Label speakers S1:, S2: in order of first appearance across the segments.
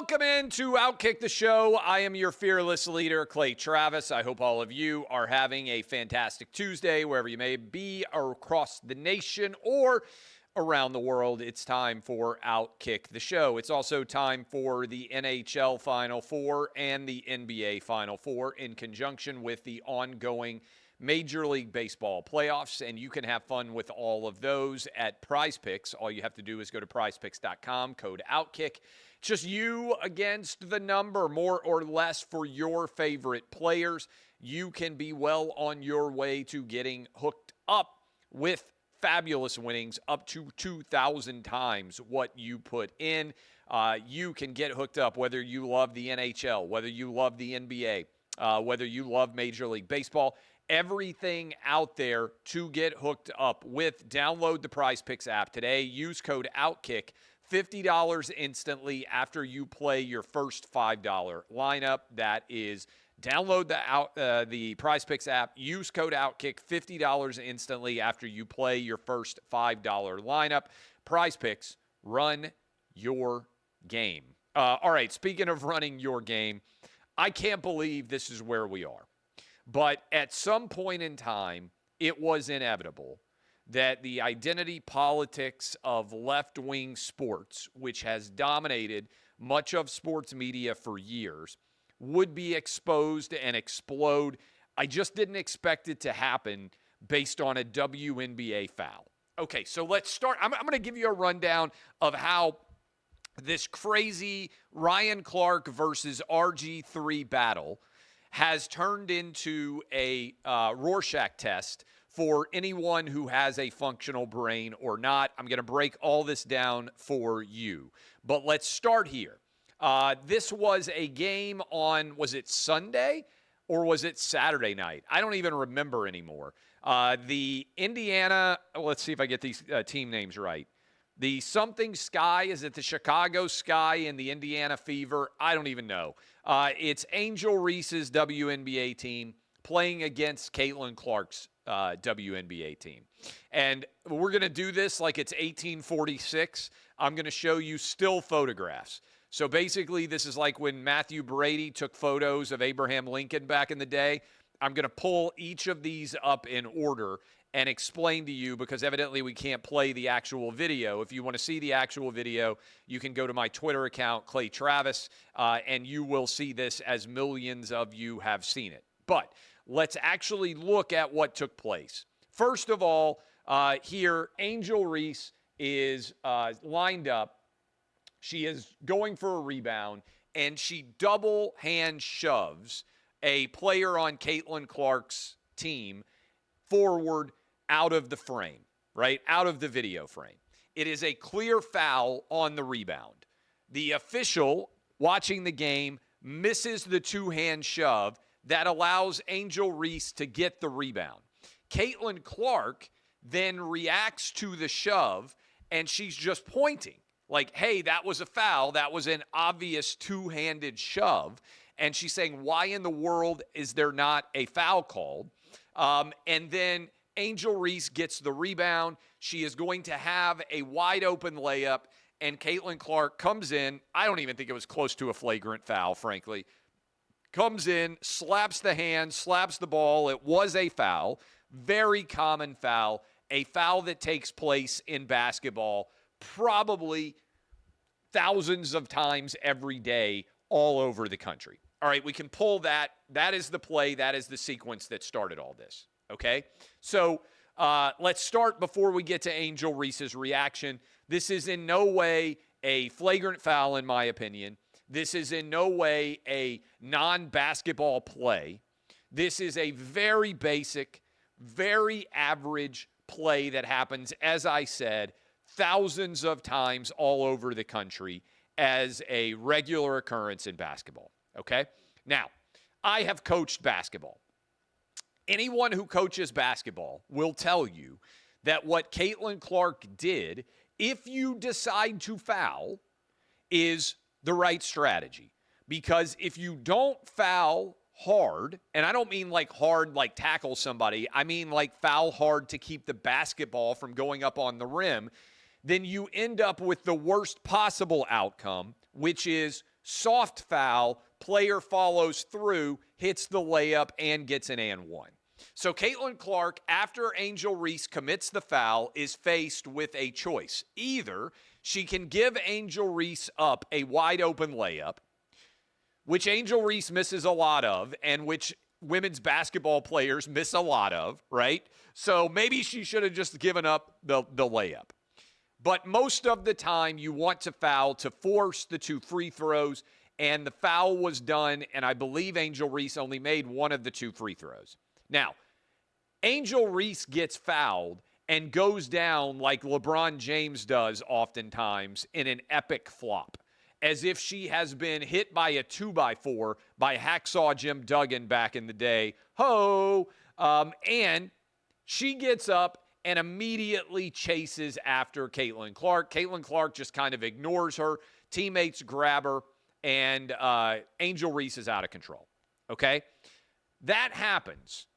S1: Welcome into OutKick the show. I am your fearless leader, Clay Travis. I hope all of you are having a fantastic Tuesday, wherever you may be across the nation or around the world. It's time for OutKick the show. It's also time for the NHL Final Four and the NBA Final Four in conjunction with the ongoing Major League Baseball playoffs, and you can have fun with all of those at Prize Picks. All you have to do is go to prizepicks.com, code OutKick. Just you against the number, more or less, for your favorite players. You can be well on your way to getting hooked up with fabulous winnings, up to 2,000 times what you put in. You can get hooked up whether you love the NHL, whether you love the NBA, whether you love Major League Baseball. Everything out there to get hooked up with. Download the Prize Picks app today. Use code OutKick. $50 instantly after you play your first $5 lineup. That is, download the Prize Picks app. Use code OutKick. $50 instantly after you play your first $5 lineup. Prize Picks, run your game. All right, speaking of running your game, I can't believe this is where we are. But at some point in time, it was inevitable that the identity politics of left-wing sports, which has dominated much of sports media for years, would be exposed and explode. I just didn't expect it to happen based on a WNBA foul. Okay, so let's start. I'm going to give you a rundown of how this crazy Ryan Clark versus RG3 battle has turned into a Rorschach test for anyone who has a functional brain or not. I'm going to break all this down for you. But let's start here. This was a game on, was it Sunday or was it Saturday night? I don't even remember anymore. The Indiana, let's see if I get these team names right. The something Sky, is it the Chicago Sky and the Indiana Fever? I don't even know. It's Angel Reese's WNBA team playing against Caitlin Clark's WNBA team. And we're going to do this like it's 1846. I'm going to show you still photographs. So basically, this is like when Matthew Brady took photos of Abraham Lincoln back in the day. I'm going to pull each of these up in order and explain to you, because evidently we can't play the actual video. If you want to see the actual video, you can go to my Twitter account, Clay Travis, and you will see this as millions of you have seen it. But let's actually look at what took place. First of all, here, Angel Reese is lined up. She is going for a rebound, and she double hand shoves a player on Caitlin Clark's team forward out of the frame, right? Out of the video frame. It is a clear foul on the rebound. The official watching the game misses the two-hand shove that allows Angel Reese to get the rebound. Caitlin Clark then reacts to the shove, and she's just pointing like, hey, that was a foul. That was an obvious two-handed shove. And she's saying, why in the world is there not a foul called? And then Angel Reese gets the rebound. She is going to have a wide open layup, and Caitlin Clark comes in. I don't even think it was close to a flagrant foul, frankly. Comes in, slaps the hand, slaps the ball. It was a foul, very common foul, a foul that takes place in basketball probably thousands of times every day all over the country. All right, we can pull that. That is the play. That is the sequence that started all this, okay? So let's start before we get to Angel Reese's reaction. This is in no way a flagrant foul, in my opinion. This is in no way a non-basketball play. This is a very basic, very average play that happens, as I said, thousands of times all over the country as a regular occurrence in basketball, okay? Now, I have coached basketball. Anyone who coaches basketball will tell you that what Caitlin Clark did, if you decide to foul, is the right strategy. Because if you don't foul hard, and I don't mean like hard like tackle somebody, I mean like foul hard to keep the basketball from going up on the rim, then you end up with the worst possible outcome, which is soft foul, player follows through, hits the layup, and gets an and one. So Caitlin Clark, after Angel Reese commits the foul, is faced with a choice. Either she can give Angel Reese up a wide open layup, which Angel Reese misses a lot of, and which women's basketball players miss a lot of, right? So maybe she should have just given up the layup. But most of the time, you want to foul to force the 2 free throws, and the foul was done, and I believe Angel Reese only made one of the 2 free throws. Now, Angel Reese gets fouled and goes down like LeBron James does oftentimes in an epic flop, as if she has been hit by a 2x4 by Hacksaw Jim Duggan back in the day. And she gets up and immediately chases after Caitlin Clark. Caitlin Clark just kind of ignores her. Teammates grab her, and Angel Reese is out of control. Okay? That happens.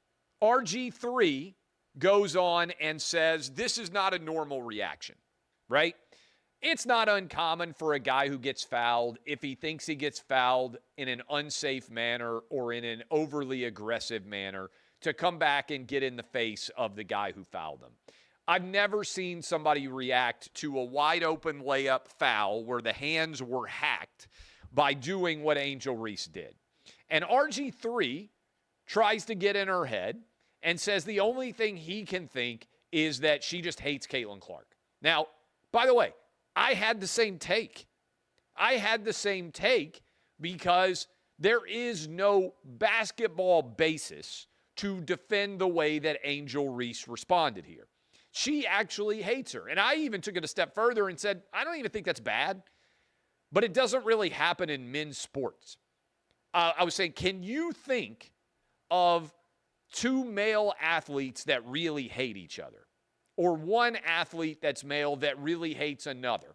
S1: RG3 goes on and says, this is not a normal reaction, right? It's not uncommon for a guy who gets fouled, if he thinks he gets fouled in an unsafe manner or in an overly aggressive manner, to come back and get in the face of the guy who fouled him. I've never seen somebody react to a wide open layup foul where the hands were hacked by doing what Angel Reese did. And RG3 tries to get in her head and says the only thing he can think is that she just hates Caitlin Clark. Now, by the way, I had the same take. Because there is no basketball basis to defend the way that Angel Reese responded here. She actually hates her. And I even took it a step further and said, I don't even think that's bad, but it doesn't really happen in men's sports. I was saying, can you think of 2 male athletes that really hate each other? Or one athlete that's male that really hates another?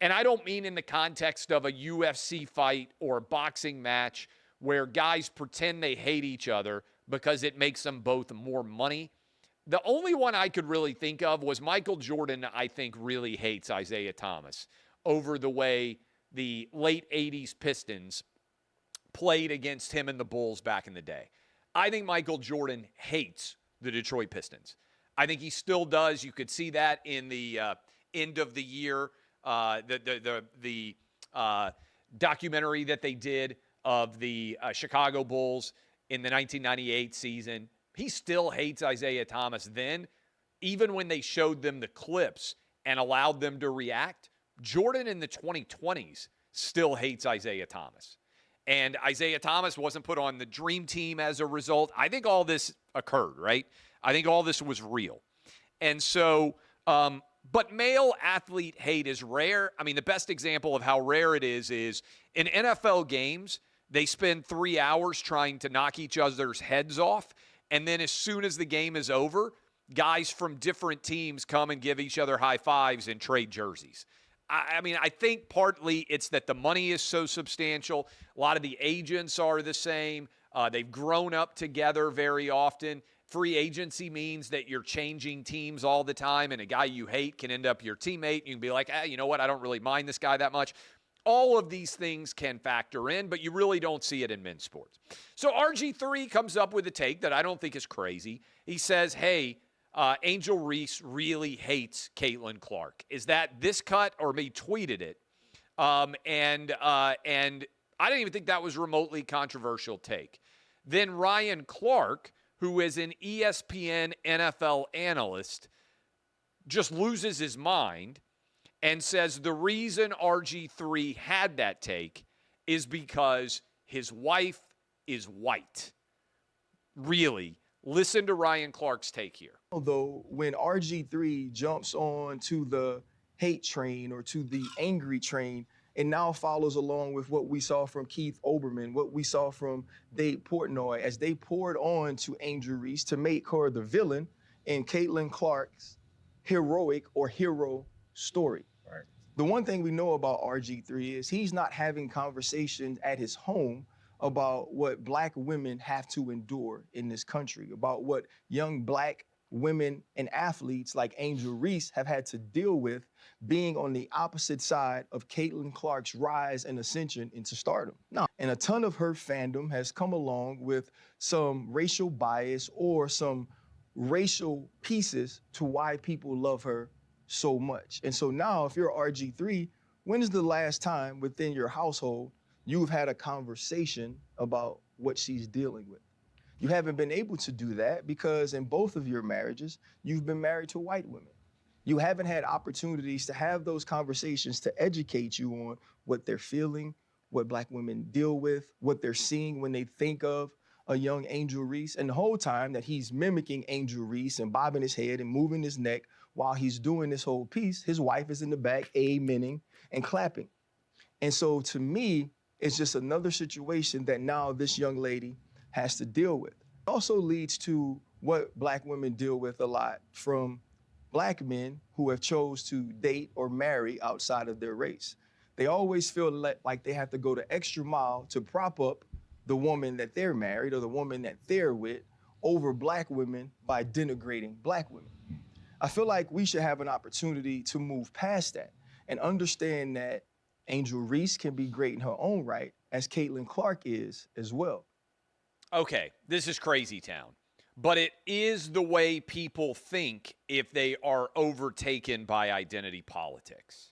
S1: And I don't mean in the context of a UFC fight or a boxing match where guys pretend they hate each other because it makes them both more money. The only one I could really think of was Michael Jordan, I think, really hates Isaiah Thomas over the way the late 80s Pistons played against him and the Bulls back in the day. I think Michael Jordan hates the Detroit Pistons. I think he still does. You could see that in the end of the year, the documentary that they did of the Chicago Bulls in the 1998 season. He still hates Isaiah Thomas then, even when they showed them the clips and allowed them to react. Jordan in the 2020s still hates Isaiah Thomas. And Isaiah Thomas wasn't put on the dream team as a result. I think all this occurred, right? I think all this was real. And so, but male athlete hate is rare. I mean, the best example of how rare it is in NFL games, they spend 3 hours trying to knock each other's heads off. And then as soon as the game is over, guys from different teams come and give each other high fives and trade jerseys. I mean, I think partly it's that the money is so substantial. A lot of the agents are the same. They've grown up together very often. Free agency means that you're changing teams all the time, and a guy you hate can end up your teammate. You can be like, you know what, I don't really mind this guy that much. All of these things can factor in, but you really don't see it in men's sports. So RG3 comes up with a take that I don't think is crazy. He says, hey, Angel Reese really hates Caitlin Clark. Is that this cut, or me tweeted it? And I didn't even think that was a remotely controversial take. Then Ryan Clark, who is an ESPN NFL analyst, just loses his mind and says the reason RG3 had that take is because his wife is white. Really? Listen to Ryan Clark's take here.
S2: Although when RG3 jumps on to the hate train or to the angry train, and now follows along with what we saw from Keith Olbermann, what we saw from Dave Portnoy, as they poured on to Angel Reese to make her the villain in Caitlin Clark's heroic or hero story. Right. The one thing we know about RG3 is he's not having conversations at his home about what Black women have to endure in this country, about what young Black women and athletes like Angel Reese have had to deal with being on the opposite side of Caitlin Clark's rise and ascension into stardom. Now, and a ton of her fandom has come along with some racial bias or some racial pieces to why people love her so much. And so now, if you're RG3, when is the last time within your household you've had a conversation about what she's dealing with? You haven't been able to do that because in both of your marriages, you've been married to white women. You haven't had opportunities to have those conversations to educate you on what they're feeling, what Black women deal with, what they're seeing when they think of a young Angel Reese. And the whole time that he's mimicking Angel Reese and bobbing his head and moving his neck while he's doing this whole piece, his wife is in the back amening and clapping. And so to me, it's just another situation that now this young lady has to deal with. It also leads to what Black women deal with a lot from Black men who have chose to date or marry outside of their race. They always feel like they have to go the extra mile to prop up the woman that they're married or the woman that they're with over Black women by denigrating Black women. I feel like we should have an opportunity to move past that and understand that Angel Reese can be great in her own right, as Caitlin Clark is as well.
S1: Okay, this is crazy town, but it is the way people think if they are overtaken by identity politics.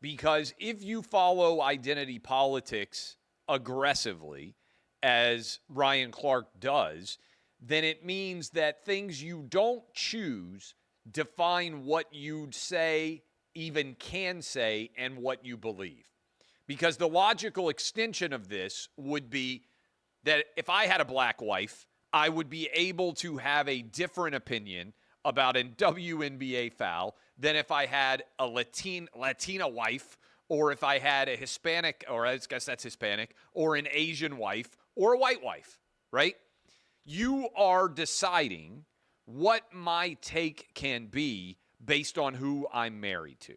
S1: Because if you follow identity politics aggressively, as Ryan Clark does, then it means that things you don't choose define what you'd say, even can say, and what you believe. Because the logical extension of this would be that if I had a Black wife, I would be able to have a different opinion about a WNBA foul than if I had a Latina wife, or if I had a Hispanic, or I guess that's Hispanic, or an Asian wife, or a white wife, right? You are deciding what my take can be based on who I'm married to.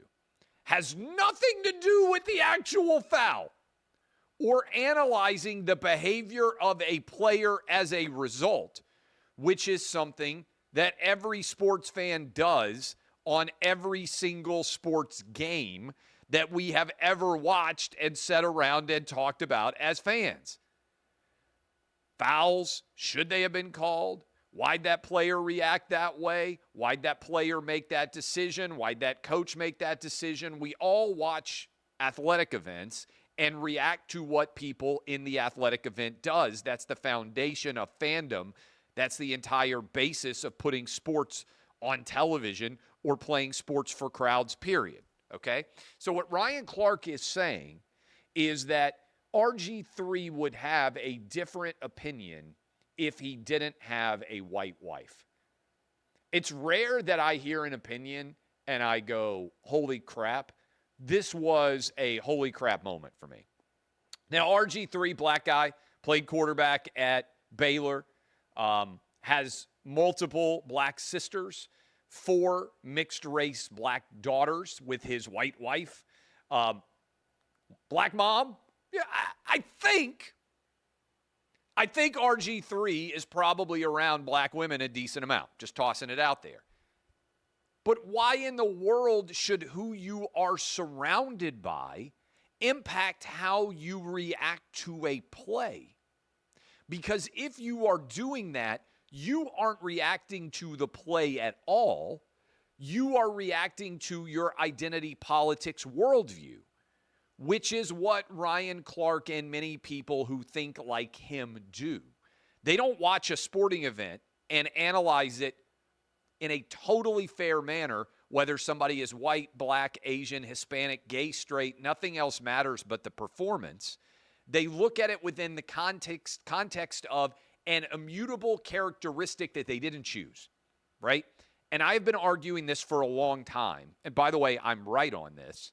S1: Has nothing to do with the actual foul or analyzing the behavior of a player as a result, which is something that every sports fan does on every single sports game that we have ever watched and sat around and talked about as fans. Fouls, should they have been called? Why'd that player react that way? Why'd that player make that decision? Why'd that coach make that decision? We all watch athletic events and react to what people in the athletic event does. That's the foundation of fandom. That's the entire basis of putting sports on television or playing sports for crowds, period. Okay? So what Ryan Clark is saying is that RG3 would have a different opinion if he didn't have a white wife. It's rare that I hear an opinion and I go, holy crap. This was a holy crap moment for me. Now, RG3, Black guy, played quarterback at Baylor, has multiple Black sisters, 4 mixed-race Black daughters with his white wife. Black mom, yeah, I think RG3 is probably around Black women a decent amount, just tossing it out there. But why in the world should who you are surrounded by impact how you react to a play? Because if you are doing that, you aren't reacting to the play at all. You are reacting to your identity politics worldview, which is what Ryan Clark and many people who think like him do. They don't watch a sporting event and analyze it in a totally fair manner, whether somebody is white, Black, Asian, Hispanic, gay, straight, nothing else matters but the performance. They look at it within the context of an immutable characteristic that they didn't choose, right? And I've been arguing this for a long time. And by the way, I'm right on this.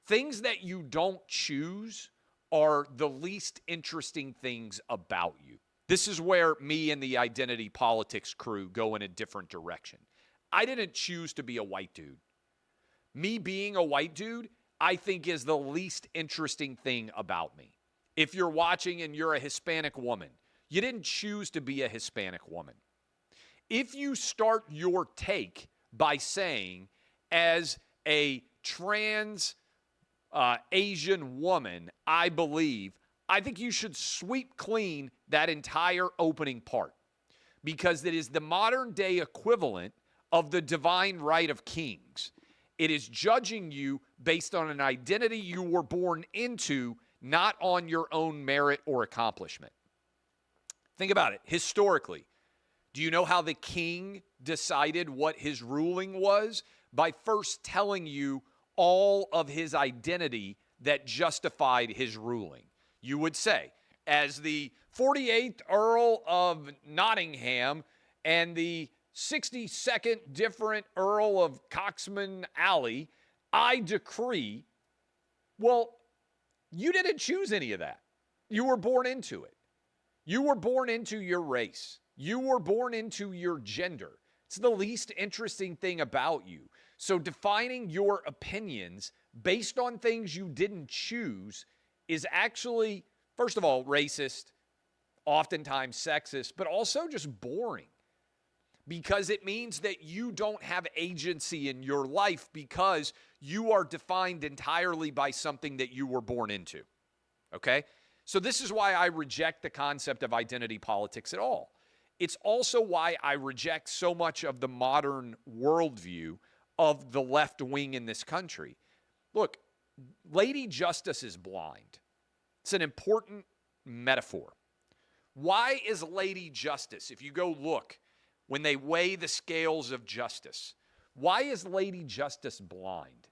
S1: Things that you don't choose are the least interesting things about you. This is where me and the identity politics crew go in a different direction. I didn't choose to be a white dude. Me being a white dude, I think, is the least interesting thing about me. If you're watching and you're a Hispanic woman, you didn't choose to be a Hispanic woman. if you start your take by saying, as a trans Asian woman, I think you should sweep clean that entire opening part, because it is the modern day equivalent of the divine right of kings. It is judging you based on an identity you were born into, not on your own merit or accomplishment. Think about it. Historically, do you know how the king decided what his ruling was? By first telling you all of his identity that justified his ruling. You would say, as the 48th Earl of Nottingham and the 62nd different Earl of Coxman Alley, I decree. Well, you didn't choose any of that. You were born into it. You were born into your race. You were born into your gender. It's the least interesting thing about you. So defining your opinions based on things you didn't choose is actually, first of all, racist, oftentimes sexist, but also just boring, because it means that you don't have agency in your life because you are defined entirely by something that you were born into. Okay? So this is why I reject the concept of identity politics at all. It's also why I reject so much of the modern worldview of the left wing in this country. Look, Lady Justice is blind. It's an important metaphor. Why is Lady Justice, if you go look, when they weigh the scales of justice, why is Lady Justice blind?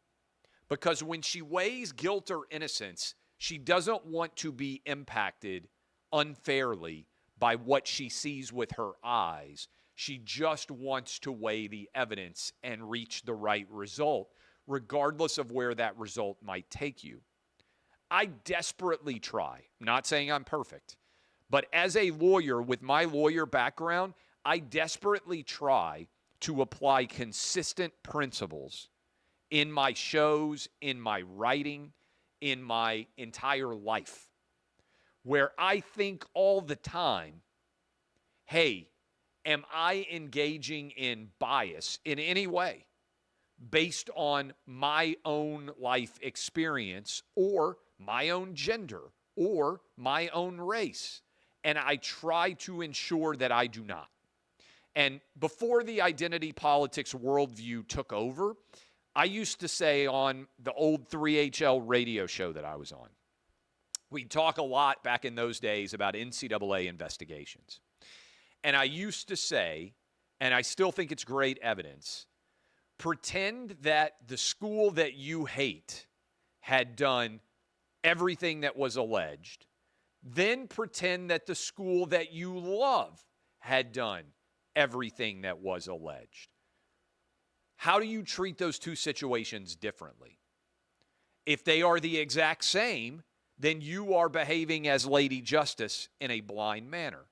S1: Because when she weighs guilt or innocence, she doesn't want to be impacted unfairly by what she sees with her eyes. She just wants to weigh the evidence and reach the right result, regardless of where that result might take you. I desperately try, I'm not saying I'm perfect, but as a lawyer with my lawyer background, I desperately try to apply consistent principles in my shows, in my writing, in my entire life, where I think all the time, hey, am I engaging in bias in any way based on my own life experience or my own gender or my own race? And I try to ensure that I do not. And before the identity politics worldview took over, I used to say on the old 3HL radio show that I was on, we'd talk a lot back in those days about NCAA investigations. And I used to say, and I still think it's great evidence, pretend that the school that you hate had done everything that was alleged, then pretend that the school that you love had done everything that was alleged. How do you treat those two situations differently? If they are the exact same, then you are behaving as Lady Justice in a blind manner.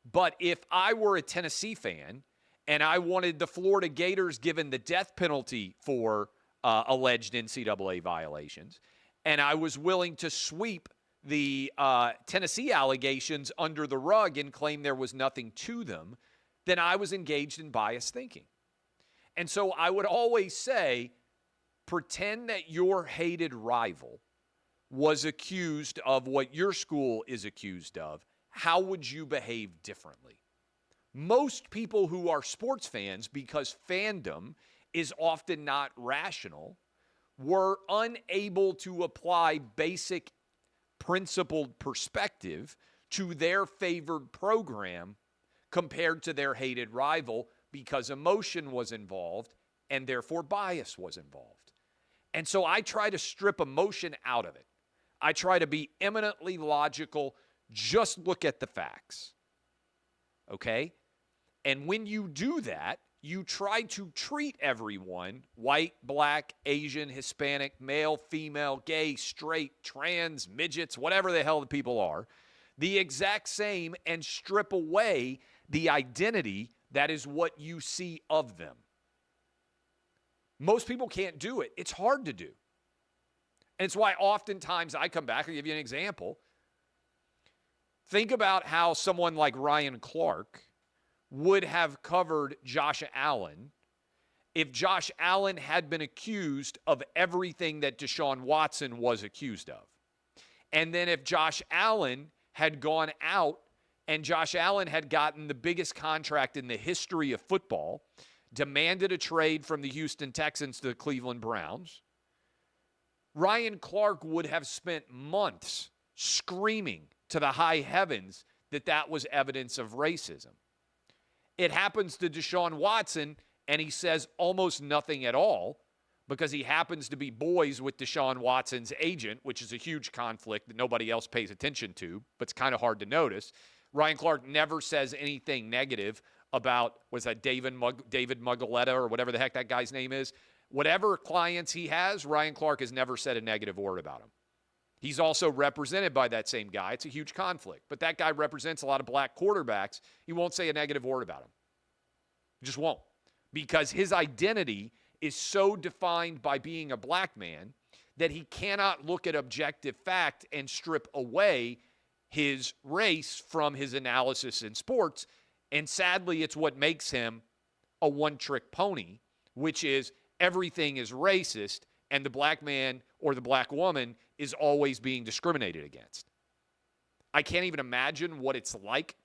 S1: But if I were a Tennessee fan and I wanted the Florida Gators given the death penalty for alleged NCAA violations, and I was willing to sweep the Tennessee allegations under the rug and claim there was nothing to them, then I was engaged in biased thinking. And so I would always say, pretend that your hated rival was accused of what your school is accused of. How would you behave differently? Most people who are sports fans, because fandom is often not rational, were unable to apply basic principled perspective to their favored program compared to their hated rival, because emotion was involved and therefore bias was involved. And so I try to strip emotion out of it. I try to be eminently logical. Just look at the facts. Okay? And when you do that, you try to treat everyone, white, black, Asian, Hispanic, male, female, gay, straight, trans, midgets, whatever the hell the people are, the exact same, and strip away the identity that is what you see of them. Most people can't do it. It's hard to do. And it's why oftentimes I come back and give you an example. Think about how someone like Ryan Clark would have covered Josh Allen if Josh Allen had been accused of everything that Deshaun Watson was accused of. And then if Josh Allen had gone out and Josh Allen had gotten the biggest contract in the history of football, demanded a trade from the Houston Texans to the Cleveland Browns, Ryan Clark would have spent months screaming to the high heavens that that was evidence of racism. It happens to Deshaun Watson, and he says almost nothing at all because he happens to be boys with Deshaun Watson's agent, which is a huge conflict that nobody else pays attention to, but it's kind of hard to notice. Ryan Clark never says anything negative about, was that David Muggaletta or whatever the heck that guy's name is? Whatever clients he has, Ryan Clark has never said a negative word about him. He's also represented by that same guy. It's a huge conflict. But that guy represents a lot of black quarterbacks. He won't say a negative word about him. He just won't. Because his identity is so defined by being a black man that he cannot look at objective fact and strip away his race from his analysis in sports. And sadly, it's what makes him a one-trick pony, which is everything is racist and the black man or the black woman is always being discriminated against. I can't even imagine what it's like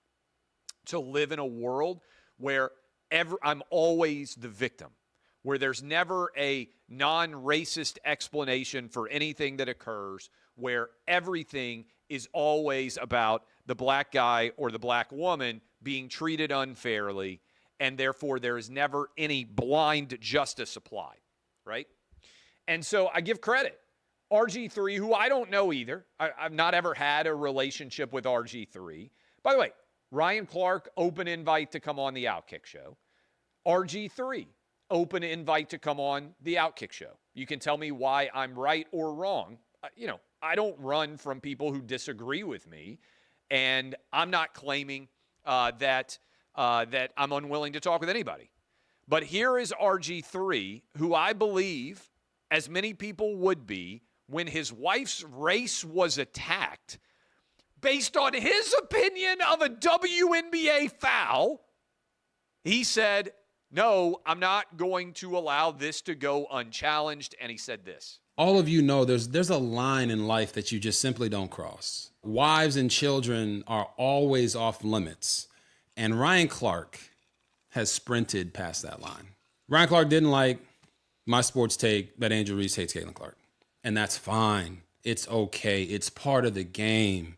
S1: to live in a world where I'm always the victim, where there's never a non-racist explanation for anything that occurs, where everything is always about the black guy or the black woman being treated unfairly, and therefore there is never any blind justice applied, right? And so I give credit. RG3, who I don't know either. I've not ever had a relationship with RG3. By the way, Ryan Clark, open invite to come on the OutKick show. RG3, open invite to come on the OutKick show. You can tell me why I'm right or wrong. I don't run from people who disagree with me, and I'm not claiming that I'm unwilling to talk with anybody. But here is RG3, who I believe, as many people would be, when his wife's race was attacked, based on his opinion of a WNBA foul, he said, no, I'm not going to allow this to go unchallenged. And he said this.
S3: All of you know there's a line in life that you just simply don't cross. Wives and children are always off limits. And Ryan Clark has sprinted past that line. Ryan Clark didn't like my sports take that Angel Reese hates Caitlin Clark. And that's fine. It's okay. It's part of the game.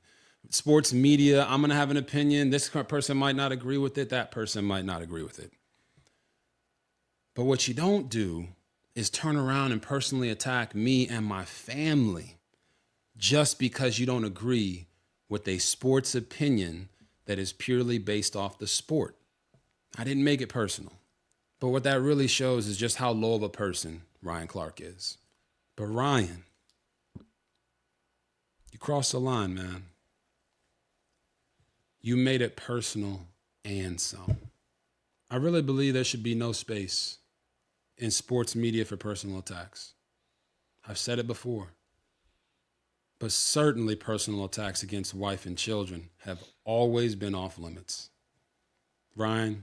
S3: Sports media, I'm going to have an opinion. This person might not agree with it. That person might not agree with it. But what you don't do is turn around and personally attack me and my family just because you don't agree with a sports opinion that is purely based off the sport. I didn't make it personal. But what that really shows is just how low of a person Ryan Clark is. But Ryan, you crossed the line, man. You made it personal and some. I really believe there should be no space in sports media for personal attacks. I've said it before. But certainly personal attacks against wife and children have always been off limits. Ryan,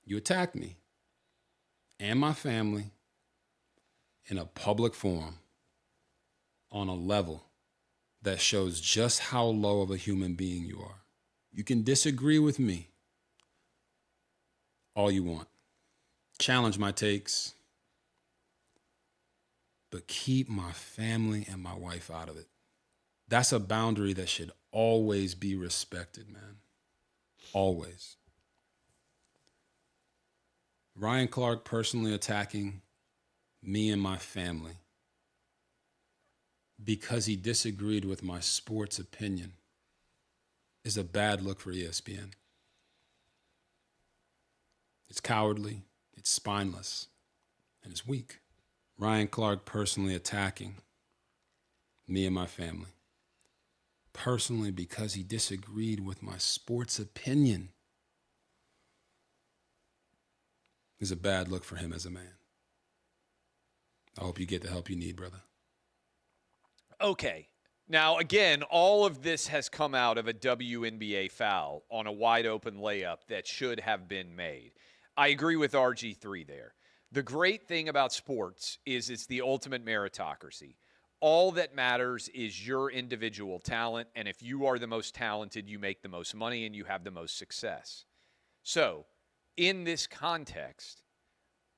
S3: you attacked me and my family in a public forum on a level that shows just how low of a human being you are. You can disagree with me all you want. Challenge my takes, but keep my family and my wife out of it. That's a boundary that should always be respected, man. Always. Ryan Clark personally attacking me and my family because he disagreed with my sports opinion is a bad look for ESPN. It's cowardly, it's spineless, and it's weak. Ryan Clark personally attacking me and my family. Personally because he disagreed with my sports opinion is a bad look for him as a man. I hope you get the help you need, brother.
S1: Okay. Now, again, all of this has come out of a WNBA foul on a wide open layup that should have been made. I agree with RG3 there. The great thing about sports is it's the ultimate meritocracy. All that matters is your individual talent, and if you are the most talented, you make the most money and you have the most success. So, in this context,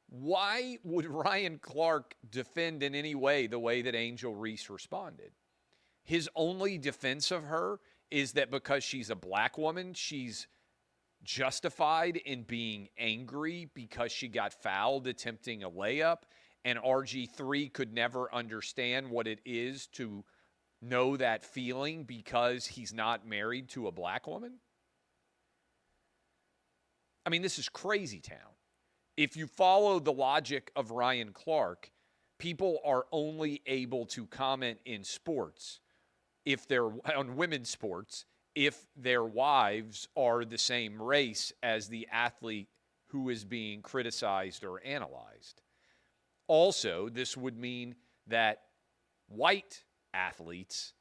S1: why would Ryan Clark defend in any way the way that Angel Reese responded? His only defense of her is that because she's a black woman, she's justified in being angry because she got fouled attempting a layup, and RG3 could never understand what it is to know that feeling because he's not married to a black woman? I mean, this is crazy town. If you follow the logic of Ryan Clark, people are only able to comment in sports if they're on women's sports if their wives are the same race as the athlete who is being criticized or analyzed. Also, this would mean that white athletes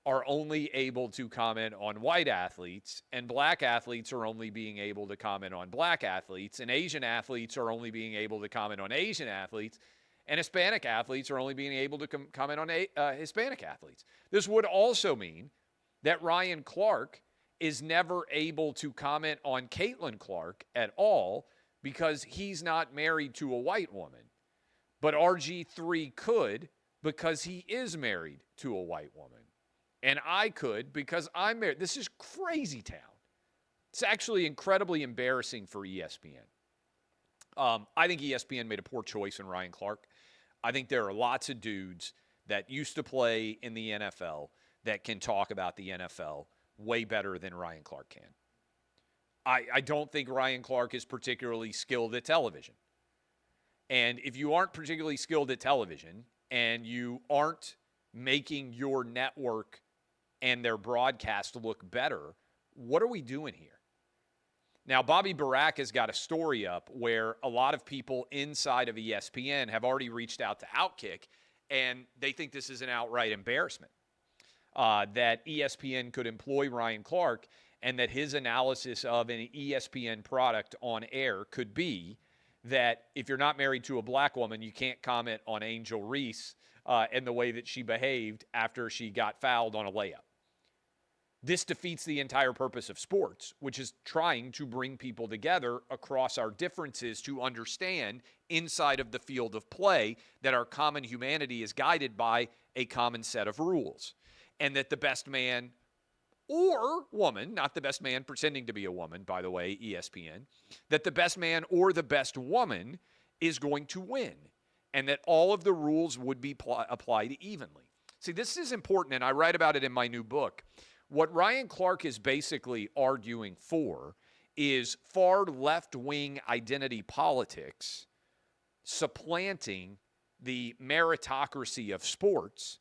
S1: are only able to comment on white athletes, and black athletes are only being able to comment on black athletes, and Asian athletes are only being able to comment on Asian athletes, and Hispanic athletes are only being able to comment on Hispanic athletes. This would also mean that Ryan Clark is never able to comment on Caitlin Clark at all because he's not married to a white woman. But RG3 could because he is married to a white woman. And I could because I'm married. This is crazy town. It's actually incredibly embarrassing for ESPN. I think ESPN made a poor choice in Ryan Clark. I think there are lots of dudes that used to play in the NFL that can talk about the NFL way better than Ryan Clark can. I don't think Ryan Clark is particularly skilled at television. And if you aren't particularly skilled at television and you aren't making your network and their broadcast look better, what are we doing here? Now, Bobby Barack has got a story up where a lot of people inside of ESPN have already reached out to OutKick, and they think this is an outright embarrassment. That ESPN could employ Ryan Clark and that his analysis of an ESPN product on air could be that if you're not married to a black woman, you can't comment on Angel Reese and the way that she behaved after she got fouled on a layup. This defeats the entire purpose of sports, which is trying to bring people together across our differences to understand inside of the field of play that our common humanity is guided by a common set of rules. And that the best man or woman, not the best man pretending to be a woman, by the way, ESPN, that the best man or the best woman is going to win. And that all of the rules would be applied evenly. See, this is important, and I write about it in my new book. What Ryan Clark is basically arguing for is far left-wing identity politics supplanting the meritocracy of sports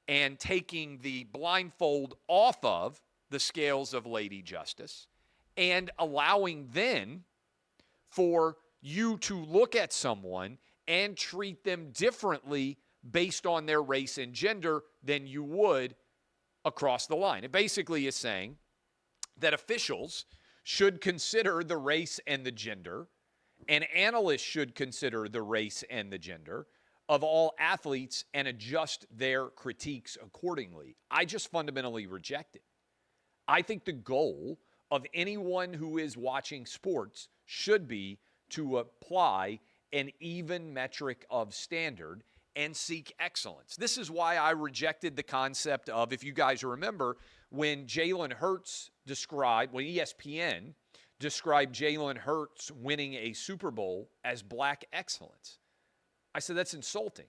S1: and taking the blindfold off of the scales of Lady Justice and allowing then for you to look at someone and treat them differently based on their race and gender than you would across the line. It basically is saying that officials should consider the race and the gender, and analysts should consider the race and the gender of all athletes and adjust their critiques accordingly. I just fundamentally reject it. I think the goal of anyone who is watching sports should be to apply an even metric of standard and seek excellence. This is why I rejected the concept of, if you guys remember, when Jalen Hurts when ESPN described Jalen Hurts winning a Super Bowl as black excellence. I said, that's insulting.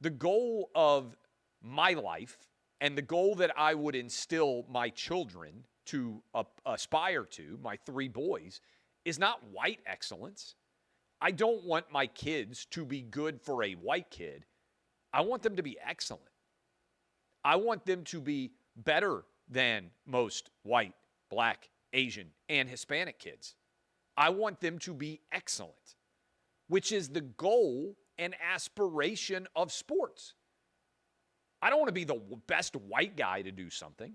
S1: The goal of my life and the goal that I would instill my children to aspire to, my 3 boys, is not white excellence. I don't want my kids to be good for a white kid. I want them to be excellent. I want them to be better than most white, black, Asian, and Hispanic kids. I want them to be excellent, which is the goal and aspiration of sports. I don't want to be the best white guy to do something.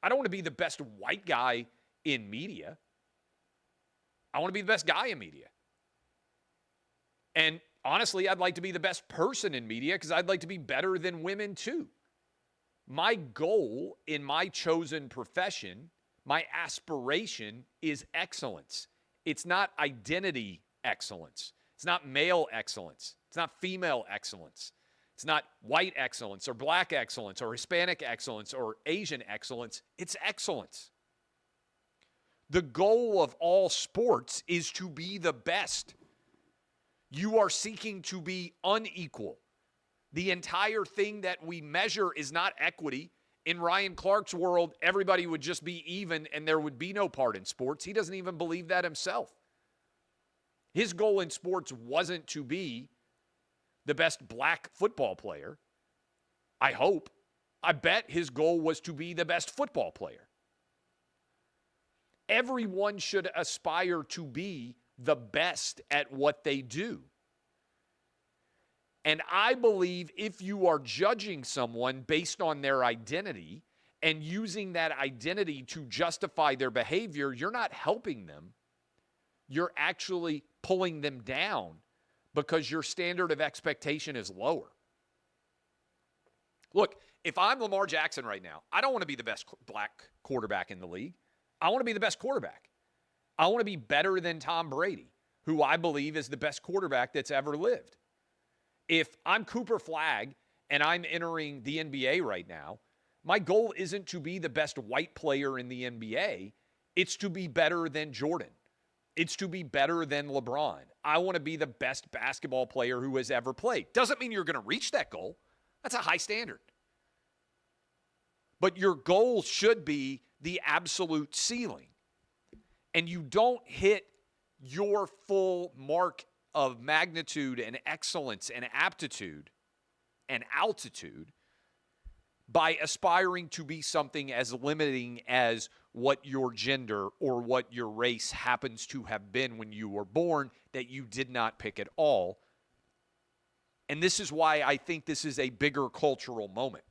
S1: I don't want to be the best white guy in media. I want to be the best guy in media. And honestly, I'd like to be the best person in media because I'd like to be better than women too. My goal in my chosen profession, my aspiration is excellence. It's not identity excellence. It's not male excellence. It's not female excellence. It's not white excellence or black excellence or Hispanic excellence or Asian excellence. It's excellence. The goal of all sports is to be the best. You are seeking to be unequal. The entire thing that we measure is not equity. In Ryan Clark's world, everybody would just be even and there would be no part in sports. He doesn't even believe that himself. His goal in sports wasn't to be the best black football player. I hope. I bet his goal was to be the best football player. Everyone should aspire to be the best at what they do. And I believe if you are judging someone based on their identity and using that identity to justify their behavior, you're not helping them. You're actually pulling them down because your standard of expectation is lower. Look, if I'm Lamar Jackson right now, I don't want to be the best black quarterback in the league. I want to be the best quarterback. I want to be better than Tom Brady, who I believe is the best quarterback that's ever lived. If I'm Cooper Flagg and I'm entering the NBA right now, my goal isn't to be the best white player in the NBA. It's to be better than Jordan. It's to be better than LeBron. I want to be the best basketball player who has ever played. Doesn't mean you're going to reach that goal. That's a high standard. But your goal should be the absolute ceiling. And you don't hit your full mark of magnitude and excellence and aptitude and altitude by aspiring to be something as limiting as what your gender or what your race happens to have been when you were born that you did not pick at all. And this is why I think this is a bigger cultural moment.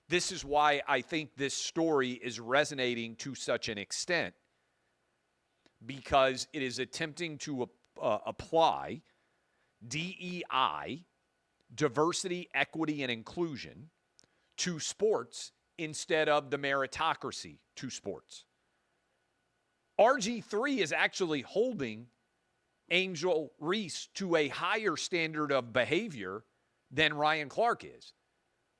S1: This is why I think this story is resonating to such an extent, because it is attempting to apply DEI, diversity, equity, and inclusion, to sports instead of the meritocracy to sports. RG3 is actually holding Angel Reese to a higher standard of behavior than Ryan Clark is.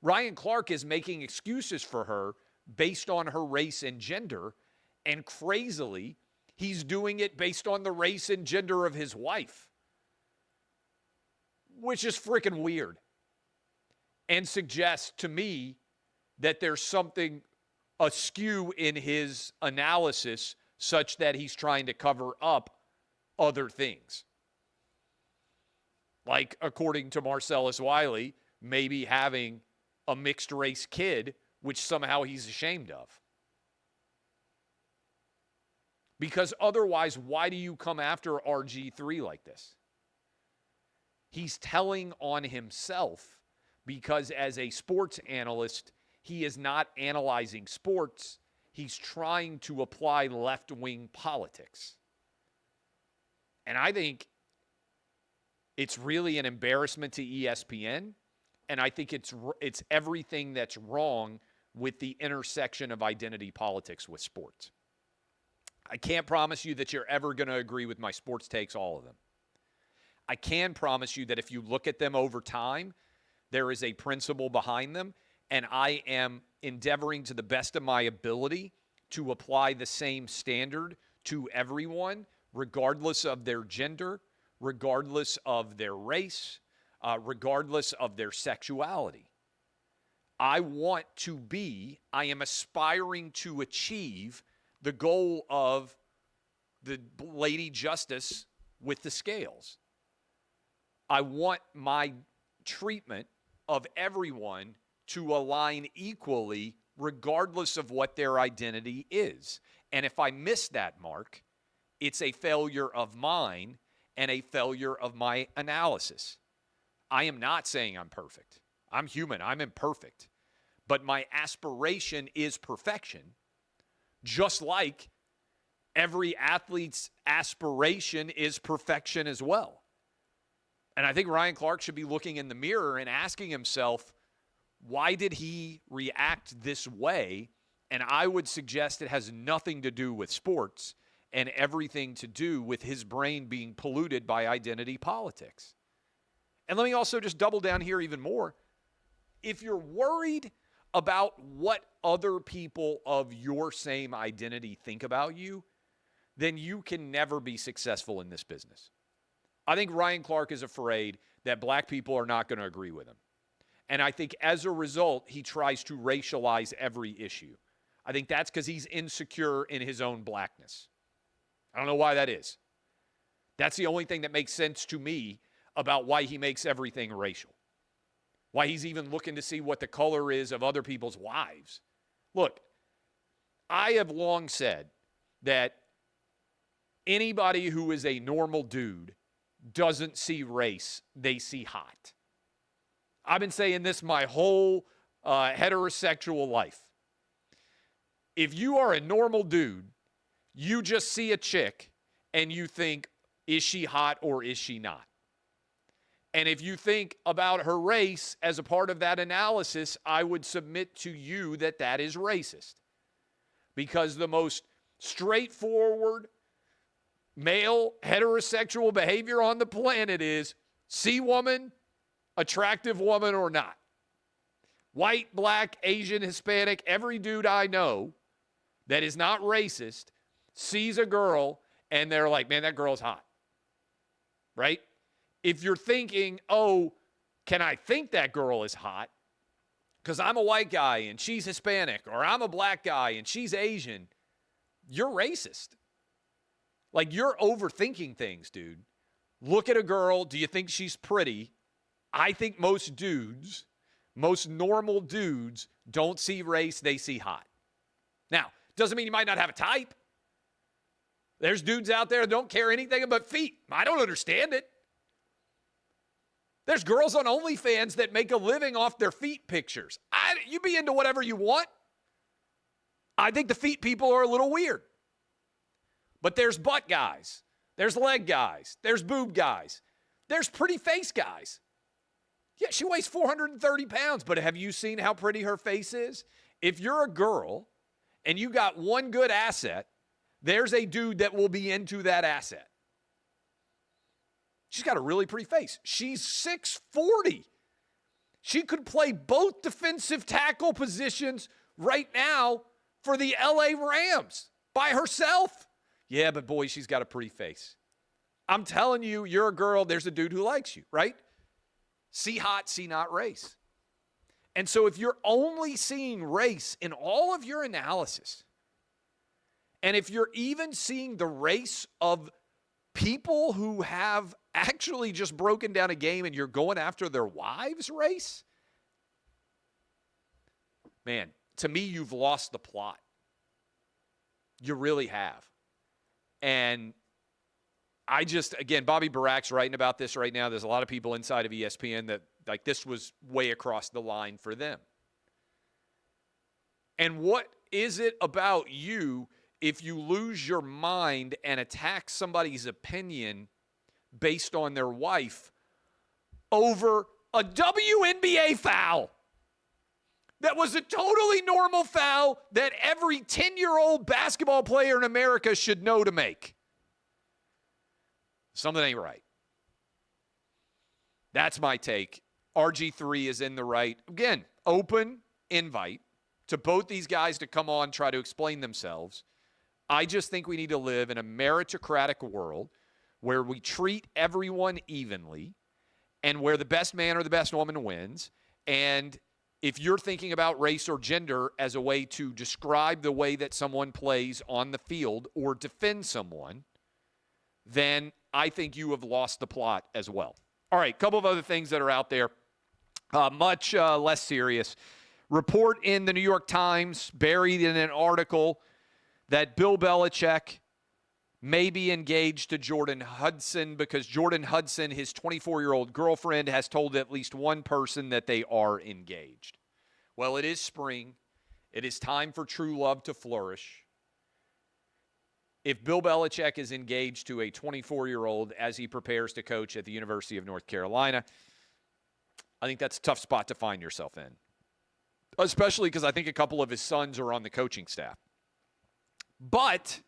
S1: Ryan Clark is making excuses for her based on her race and gender, and crazily, he's doing it based on the race and gender of his wife, which is freaking weird and suggests to me that there's something askew in his analysis such that he's trying to cover up other things. Like, according to Marcellus Wiley, maybe having a mixed race kid, which somehow he's ashamed of. Because otherwise, why do you come after RG3 like this? He's telling on himself because as a sports analyst, he is not analyzing sports. He's trying to apply left-wing politics. And I think it's really an embarrassment to ESPN, and I think it's everything that's wrong with the intersection of identity politics with sports. I can't promise you that you're ever going to agree with my sports takes, all of them. I can promise you that if you look at them over time, there is a principle behind them, and I am endeavoring to the best of my ability to apply the same standard to everyone, regardless of their gender, regardless of their race, regardless of their sexuality. I am aspiring to achieve the goal of the Lady Justice with the scales. I want my treatment of everyone to align equally, regardless of what their identity is. And if I miss that mark, it's a failure of mine and a failure of my analysis. I am not saying I'm perfect. I'm human. I'm imperfect. But my aspiration is perfection, just like every athlete's aspiration is perfection as well. And I think Ryan Clark should be looking in the mirror and asking himself, why did he react this way? And I would suggest it has nothing to do with sports and everything to do with his brain being polluted by identity politics. And let me also just double down here even more. If you're worried about what other people of your same identity think about you, then you can never be successful in this business. I think Ryan Clark is afraid that black people are not going to agree with him. And I think as a result, he tries to racialize every issue. I think that's because he's insecure in his own blackness. I don't know why that is. That's the only thing that makes sense to me about why he makes everything racial. Why he's even looking to see what the color is of other people's wives. Look, I have long said that anybody who is a normal dude doesn't see race, they see hot. I've been saying this my whole heterosexual life. If you are a normal dude, you just see a chick and you think, is she hot or is she not? And if you think about her race as a part of that analysis, I would submit to you that that is racist. Because the most straightforward male heterosexual behavior on the planet is see woman, attractive woman or not. White, black, Asian, Hispanic, every dude I know that is not racist sees a girl and they're like, man, that girl's hot. Right? If you're thinking, oh, can I think that girl is hot because I'm a white guy and she's Hispanic, or I'm a black guy and she's Asian, you're racist. Like, you're overthinking things, dude. Look at a girl. Do you think she's pretty? I think most dudes, most normal dudes, don't see race, they see hot. Now, doesn't mean you might not have a type. There's dudes out there that don't care anything about feet. I don't understand it. There's girls on OnlyFans that make a living off their feet pictures. You be into whatever you want. I think the feet people are a little weird. But there's butt guys. There's leg guys. There's boob guys. There's pretty face guys. Yeah, she weighs 430 pounds, but have you seen how pretty her face is? If you're a girl and you got one good asset, there's a dude that will be into that asset. She's got a really pretty face. She's 6'40". She could play both defensive tackle positions right now for the LA Rams by herself. Yeah, but boy, she's got a pretty face. I'm telling you, you're a girl, there's a dude who likes you, right? See hot, see not race. And so if you're only seeing race in all of your analysis, and if you're even seeing the race of people who have actually just broken down a game and you're going after their wives' race, man, to me, you've lost the plot. You really have. And I just, again, Bobby Barack's writing about this right now. There's a lot of people inside of ESPN that, like, this was way across the line for them. And what is it about you if you lose your mind and attack somebody's opinion based on their wife over a WNBA foul that was a totally normal foul that every 10-year-old basketball player in America should know to make? Something ain't right. That's my take. RG3 is in the right. Again, open invite to both these guys to come on, try to explain themselves. I just think we need to live in a meritocratic world where we treat everyone evenly and where the best man or the best woman wins. And if you're thinking about race or gender as a way to describe the way that someone plays on the field or defend someone, then I think you have lost the plot as well. All right, a couple of other things that are out there, much less serious. Report in the New York Times, buried in an article, that Bill Belichick may be engaged to Jordan Hudson because Jordan Hudson, his 24-year-old girlfriend, has told at least one person that they are engaged. Well, it is spring. It is time for true love to flourish. If Bill Belichick is engaged to a 24-year-old as he prepares to coach at the University of North Carolina, I think that's a tough spot to find yourself in, especially because I think a couple of his sons are on the coaching staff. But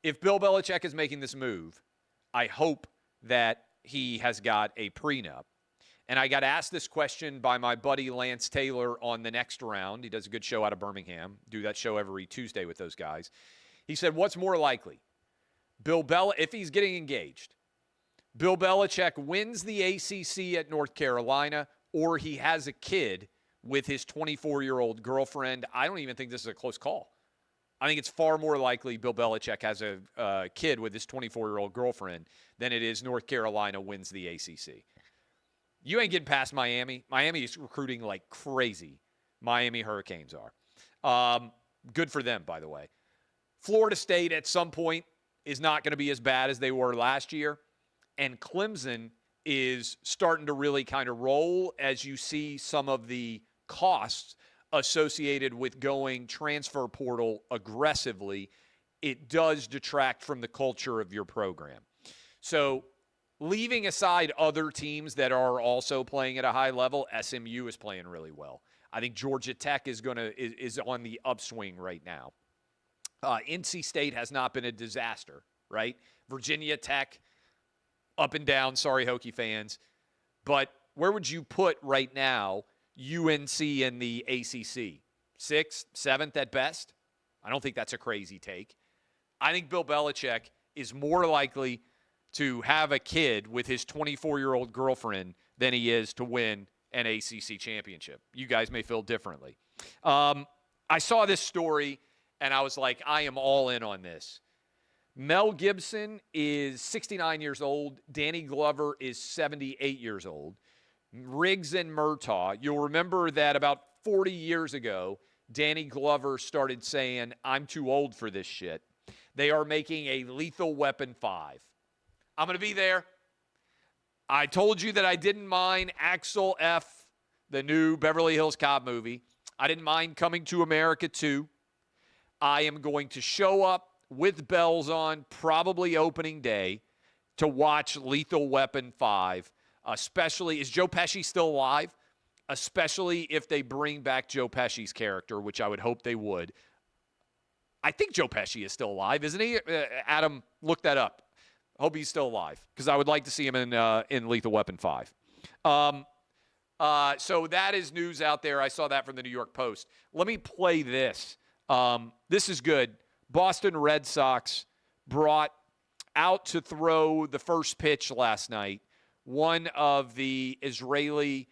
S1: if Bill Belichick is making this move, I hope that he has got a prenup. And I got asked this question by my buddy Lance Taylor on The Next Round. He does a good show out of Birmingham. Do that show every Tuesday with those guys. He said, what's more likely? If he's getting engaged, Bill Belichick wins the ACC at North Carolina, or he has a kid with his 24-year-old girlfriend. I don't even think this is a close call. I think it's far more likely Bill Belichick has a kid with his 24-year-old girlfriend than it is North Carolina wins the ACC. You ain't getting past Miami. Miami is recruiting like crazy. Miami Hurricanes are. Good for them, by the way. Florida State at some point is not going to be as bad as they were last year. And Clemson is starting to really kind of roll as you see some of the costs associated with going transfer portal aggressively. It does detract from the culture of your program. So leaving aside other teams that are also playing at a high level, SMU is playing really well. I think Georgia Tech is on the upswing right now. NC State has not been a disaster, right? Virginia Tech, up and down, sorry Hokie fans. But where would you put right now UNC in the ACC? 6th, 7th at best? I don't think that's a crazy take. I think Bill Belichick is more likely to have a kid with his 24-year-old girlfriend than he is to win an ACC championship. You guys may feel differently. I saw this story, and I was like, I am all in on this. Mel Gibson is 69 years old. Danny Glover is 78 years old. Riggs and Murtaugh, you'll remember that about 40 years ago, Danny Glover started saying, I'm too old for this shit. They are making a Lethal Weapon 5. I'm going to be there. I told you that I didn't mind Axel F., the new Beverly Hills Cop movie. I didn't mind Coming to America 2. I am going to show up with bells on, probably opening day, to watch Lethal Weapon 5. Especially, is Joe Pesci still alive? Especially if they bring back Joe Pesci's character, which I would hope they would. I think Joe Pesci is still alive, isn't he? Adam, look that up. Hope he's still alive, because I would like to see him in Lethal Weapon 5. So that is news out there. I saw that from the New York Post. Let me play this. This is good. Boston Red Sox brought out to throw the first pitch last night one of the Israeli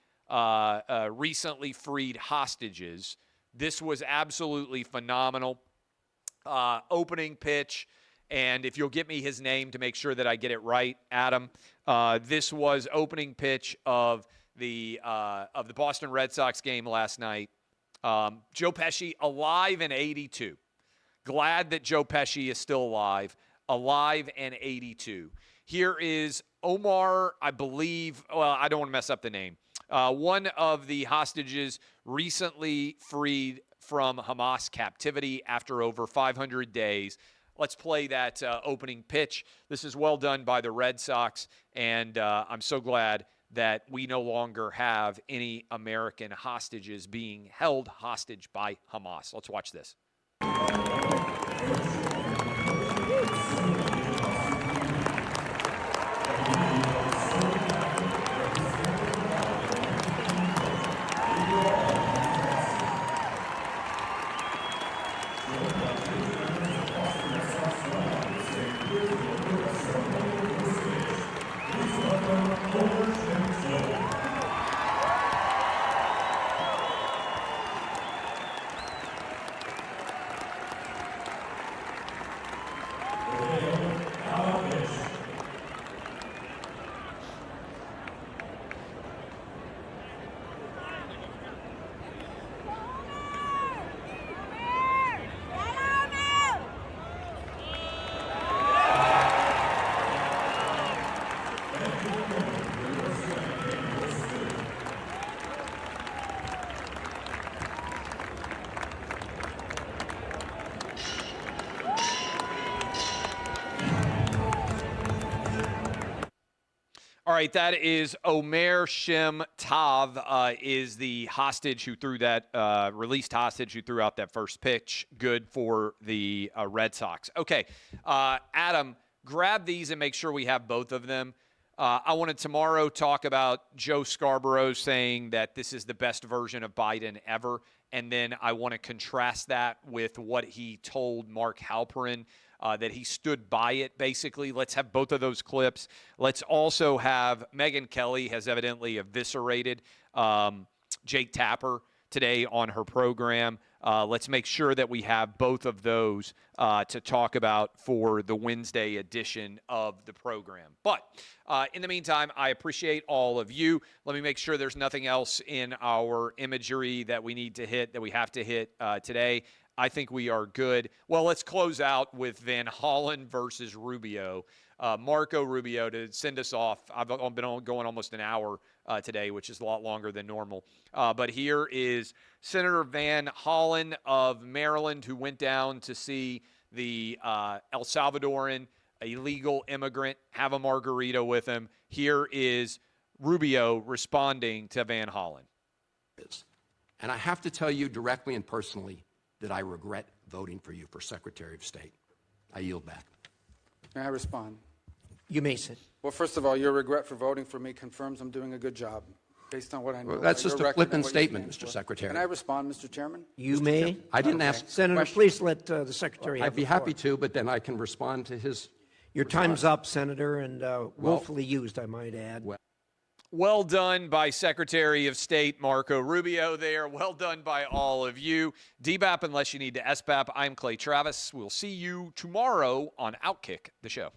S1: recently freed hostages. This was absolutely phenomenal. Opening pitch, and if you'll get me his name to make sure that I get it right, Adam, this was opening pitch of the Boston Red Sox game last night. Joe Pesci alive and 82. Glad that Joe Pesci is still alive and 82. Here is Omar, I believe, well, I don't want to mess up the name. One of the hostages recently freed from Hamas captivity after over 500 days. Let's play that opening pitch. This is well done by the Red Sox, and I'm so glad that we no longer have any American hostages being held hostage by Hamas. Let's watch this. All right, that is Omer Shem Tav is the hostage who threw that, released hostage who threw out that first pitch. Good for the Red Sox. Okay, Adam, grab these and make sure we have both of them. I want to tomorrow talk about Joe Scarborough saying that this is the best version of Biden ever, and then I want to contrast that with what he told Mark Halperin, that he stood by it, basically. Let's have both of those clips. Let's also have Megyn Kelly has evidently eviscerated Jake Tapper today on her program. Let's make sure that we have both of those to talk about for the Wednesday edition of the program. But in the meantime, I appreciate all of you. Let me make sure there's nothing else in our imagery that we need to hit, that we have to hit today. I think we are good. Well, let's close out with Van Hollen versus Rubio. Marco Rubio, to send us off. I've been going almost an hour today, which is a lot longer than normal. But here is Senator Van Hollen of Maryland, who went down to see the El Salvadoran illegal immigrant, have a margarita with him. Here is Rubio responding to Van Hollen.
S4: And I have to tell you directly and personally that I regret voting for you for Secretary of State. I yield back.
S5: May I respond?
S6: You may sit.
S5: Well, first of all, your regret for voting for me confirms I'm doing a good job, based on what I know.
S4: Well, that's
S5: about
S4: just
S5: your
S4: a
S5: record and
S4: flippant
S5: what you
S4: statement,
S5: stand
S4: Mr.
S5: for.
S4: Secretary.
S5: Can I respond, Mr. Chairman?
S6: You may.
S4: I didn't ask.
S6: Senator,
S4: questions.
S6: please let the Secretary have
S4: I'd be
S6: the floor.
S4: happy to, but then I can respond to his.
S6: Your time's up, Senator, and willfully used, I might add.
S1: Well done by Secretary of State Marco Rubio there. Well done by all of you. DBAP unless you need to SBAP. I'm Clay Travis. We'll see you tomorrow on OutKick, the show.